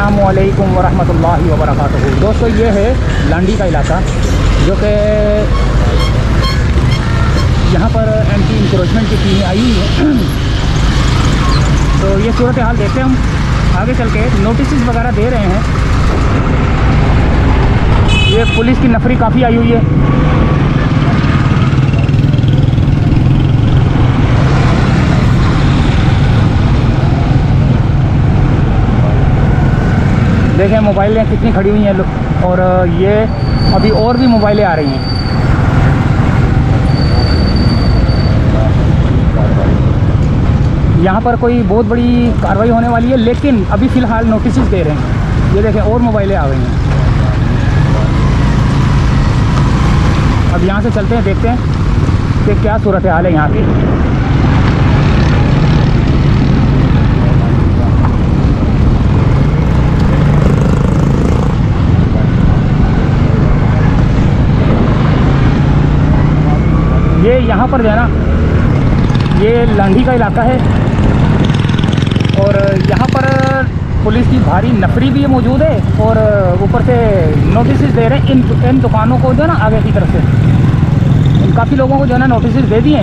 अस्सलामुअलैकुम वरहमतुल्लाहि वबरकातुहू। दोस्तों ये है लांडी का इलाका जो कि यहाँ पर एंटी इंक्रोचमेंट की टीमें आई हुई हैं। तो ये सूरत हाल देखते हैं हम आगे चल के। नोटिस वगैरह दे रहे हैं। ये पुलिस की नफरी काफ़ी आई हुई है। देखें मोबाइलें कितनी खड़ी हुई हैं और ये अभी और भी मोबाइलें आ रही हैं। यहाँ पर कोई बहुत बड़ी कार्रवाई होने वाली है, लेकिन अभी फ़िलहाल नोटिस दे रहे हैं। ये देखें और मोबाइलें आ गई हैं। अब यहाँ से चलते हैं, देखते हैं कि क्या सूरत हाल है यहाँ की। ये यहाँ पर जो है ना, ये लांडी का इलाका है और यहाँ पर पुलिस की भारी नफरी भी मौजूद है और ऊपर से नोटिस दे रहे हैं इन दुकानों को जो है ना, आगे की तरफ से काफ़ी लोगों को जो है ना नोटिस दे दिए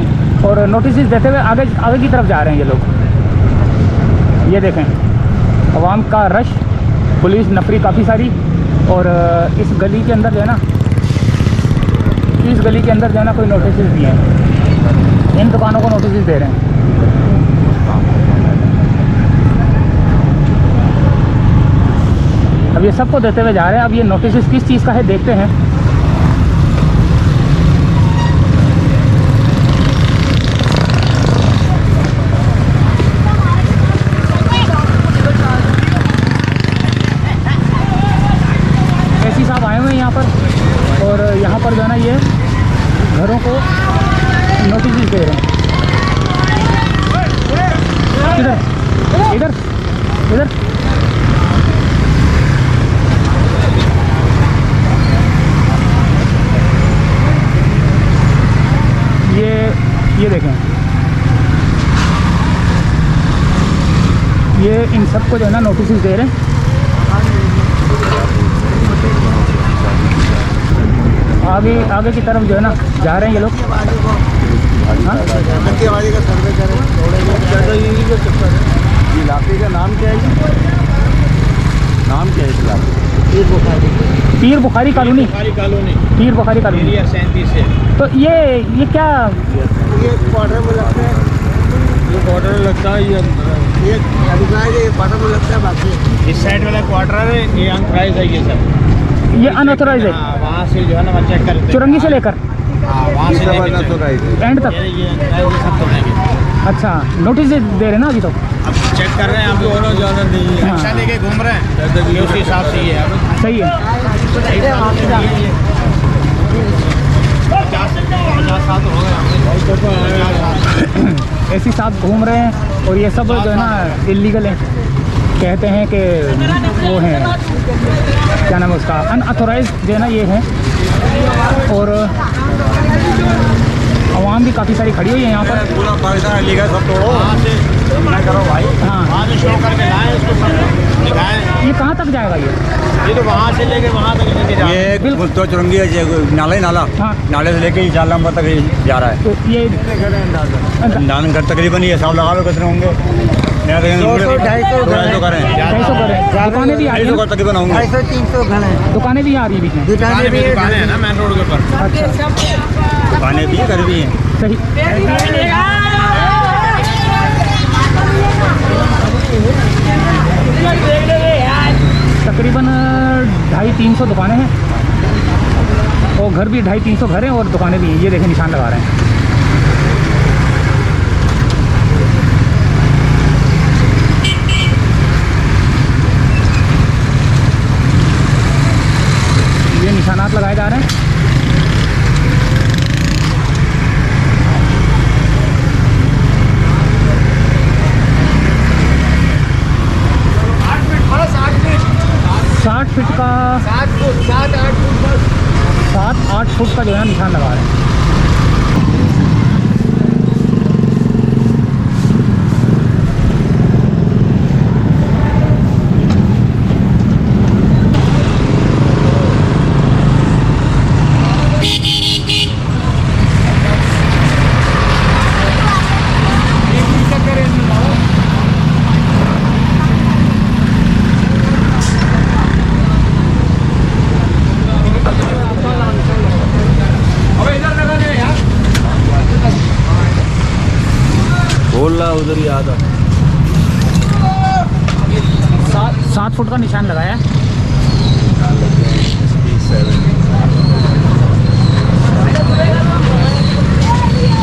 और नोटिस देते हुए आगे की तरफ जा रहे हैं ये लोग। ये देखें अवाम का रश, पुलिस नफरी काफ़ी सारी। और इस गली के अंदर जो है ना, इस गली के अंदर जो है ना कोई नोटिस दिए हैं, इन दुकानों को नोटिस दे रहे हैं। अब ये सबको देते हुए जा रहे हैं। अब ये नोटिस किस चीज़ का है देखते हैं। एसी साहब आए हुए हैं यहाँ पर और यहाँ पर जो है ना ये घरों को नोटिस दे रहे हैं। इधर इधर इधर ये देखें, ये इन सबको जो है ना नोटिस दे रहे हैं। आगे की तरफ जो है ना जा रहे हैं ये लोग। इलाके का नाम क्या है? नाम क्या है इस इलाके? पीर बुखारी कॉलोनी। पीर बुखारी कॉलोनी 37 है। तो ये क्या ये क्वार्टर में लगता है। ये क्वार्टर में लगता है। ये क्वार्टर में लगता है। बाकी इस साइड वाला क्वार्टर है, ये अनऑथराइज है। ये सब ये अनऑथराइज है। वहाँ से जो है ना चेक कर, चुरंगी से लेकर वहाँ से एंड तक। अच्छा, नोटिस दे रहे हैं ना अभी तो। अब चेक कर रहे हैं, अभी और ज़्यादा नहीं है। अच्छा लेके घूम रहे हैं, उस हिसाब से ये है। सही है। ऐसी साथ घूम रहे हैं और ये सब जो है ना इलीगल है। कहते हैं कि वो हैं, क्या नाम है उसका, अनऑथराइज जो है ना ये है। और आवाम भी काफ़ी सारी खड़ी हुई है यहाँ पर। पूरा पाकिस्तान इलीगल सब तोड़ो, करो भाई। हाँ, शो करके लाएं इसको, सब दिखाएं। ये कहाँ तक जाएगा ये तो वहाँ से लेके वहाँ तक लेके जा रहे हैं। बिल्कुल तो चुरंगी है, नाला ही नाला। हाँ, नाले से लेके 4 नंबर तक जा रहा है। तो ये अंदाजन घर तकरीबन ये हिसाब लगा लो कितने होंगे। 200-250 करें, 250 करें। दुकानें भी आ रही हैं, तकरीबन होंगे। 250-300 घर हैं। दुकानें भी आ रही बीच में। दुकानें भी है ना मेन रोड के ऊपर। अच्छा, दुकानें भी घर भी हैं। सही। तकरीबन 250-300 दुकानें हैं और घर भी 250-300 घर हैं और दुकानें भी हैं। ये देखें निशान लगा रहे हैं। ये निशानात लगाए जा रहे हैं। फीट का 7-8 फुट का जो है निशान लगा रहे हैं। उधर ही आता। 7 फुट का निशान लगाया है।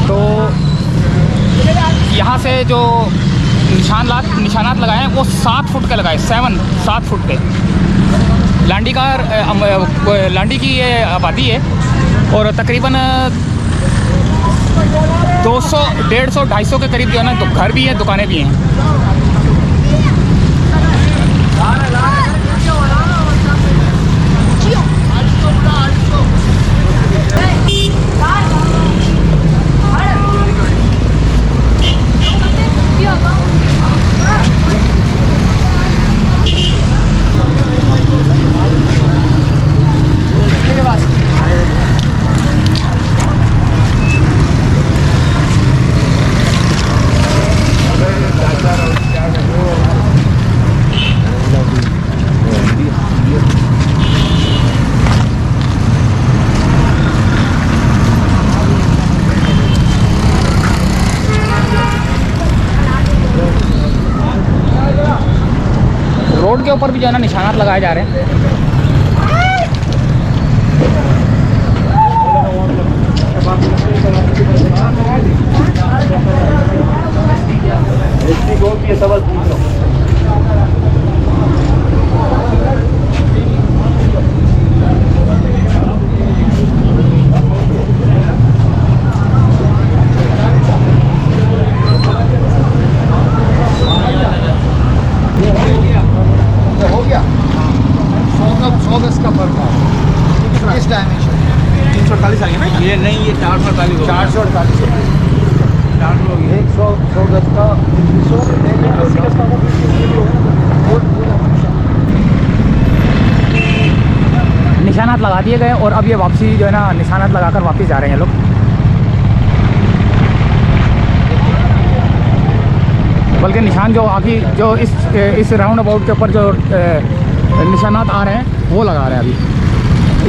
तो यहाँ से जो निशानात लगाए हैं वो 7 फुट के लगाए, 7 फुट के। लांडी की ये आबादी है और तकरीबन 200, 150, 250 के करीब जो है ना, तो घर भी हैं, दुकानें भी हैं। रोड के ऊपर भी जो है ना निशानात लगाए जा रहे हैं। इस डायमेंशन 348 आ गया ना ये? नहीं, ये 448 हो गया। 448 हो गया। 100 गज का 100 निशानात लगा दिए गए और अब ये वापसी जो है ना निशानात लगाकर वापस जा रहे हैं लोग। बल्कि निशान जो आगे जो इस राउंड अबाउट के ऊपर जो निशानात आ रहे हैं वो लगा रहे हैं अभी।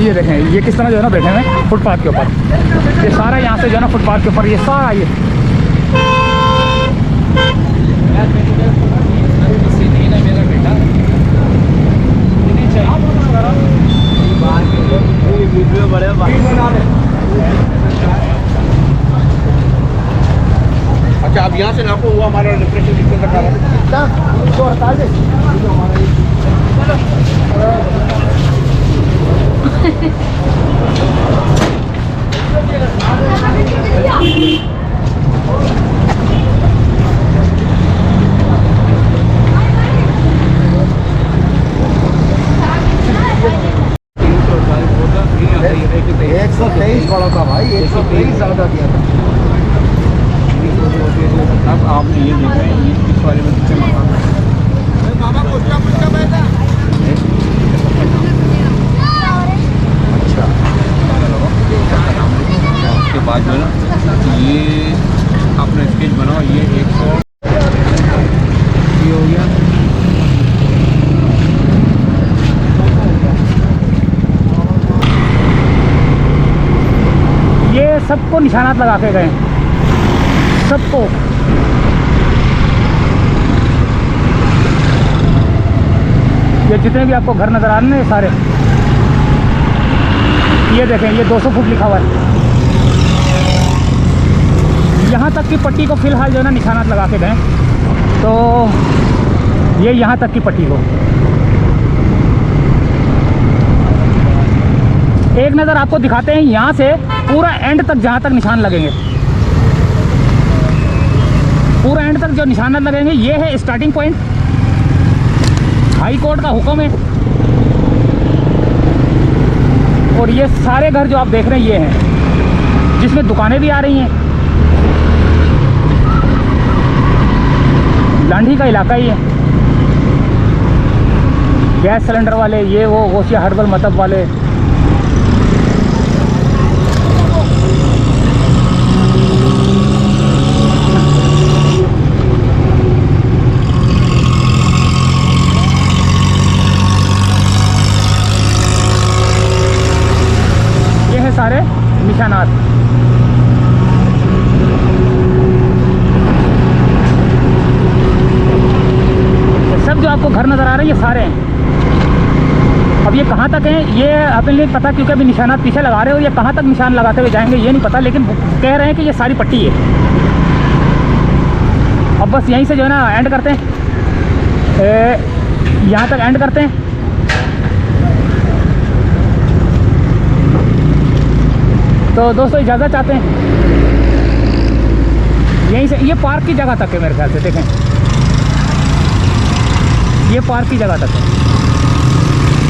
ये देखें ये किस तरह जो है ना बैठे हैं फुटपाथ के ऊपर। ये सारा यहाँ से जो है ना फुटपाथ के ऊपर ये सारा ये अच्छा, अब यहाँ से नापो हुआ हमारा डिप्रेशन कितना रखा है? कितना? 148। बड़ा था भाई, 123 ज़्यादा दिया था। अब आप ये देख रहे हैं इस वाले में कितने मकान है। मामा पुष्टा बैठा। अच्छा, उसके बाद जो है ना ये आपने स्केच बनाओ, ये 100 ये हो गया। ये सबको निशानात लगा के गए, सबको। ये जितने भी आपको घर नज़र आ रहे हैं ये सारे, ये देखें ये 200 फुट लिखा हुआ है। यहाँ तक की पट्टी को फ़िलहाल जो है ना निशानात लगा के गए। तो ये यहाँ तक की पट्टी को एक नज़र आपको दिखाते हैं, यहाँ से पूरा एंड तक जहाँ तक निशान लगेंगे, पूरा एंड तक जो निशानात लगेंगे ये है स्टार्टिंग पॉइंट। हाई कोर्ट का हुक्म है और ये सारे घर जो आप देख रहे हैं ये हैं, जिसमें दुकानें भी आ रही हैं। लांडी का इलाका ही है। गैस सिलेंडर वाले, ये वो गोशिया हर्बल मतलब वाले, सारे निशानात। आपको घर नज़र आ रहे हैं, ये सारे हैं। अब ये कहाँ तक हैं ये अपने लिए पता, क्योंकि अभी निशानात पीछे लगा रहे हो, ये कहाँ तक निशान लगाते हुए जाएंगे ये नहीं पता, लेकिन कह रहे हैं कि ये सारी पट्टी है। अब बस यहीं से जो है ना एंड करते हैं, यहाँ तक एंड करते हैं। तो दोस्तों इजाज़त चाहते हैं, यहीं से ये पार्क की जगह तक है मेरे ख्याल से, देखें ये पार्क की जगह तक है।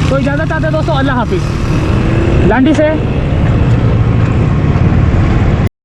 तो इजाज़त चाहते हैं दोस्तों, अल्लाह हाफिज़। लांडी से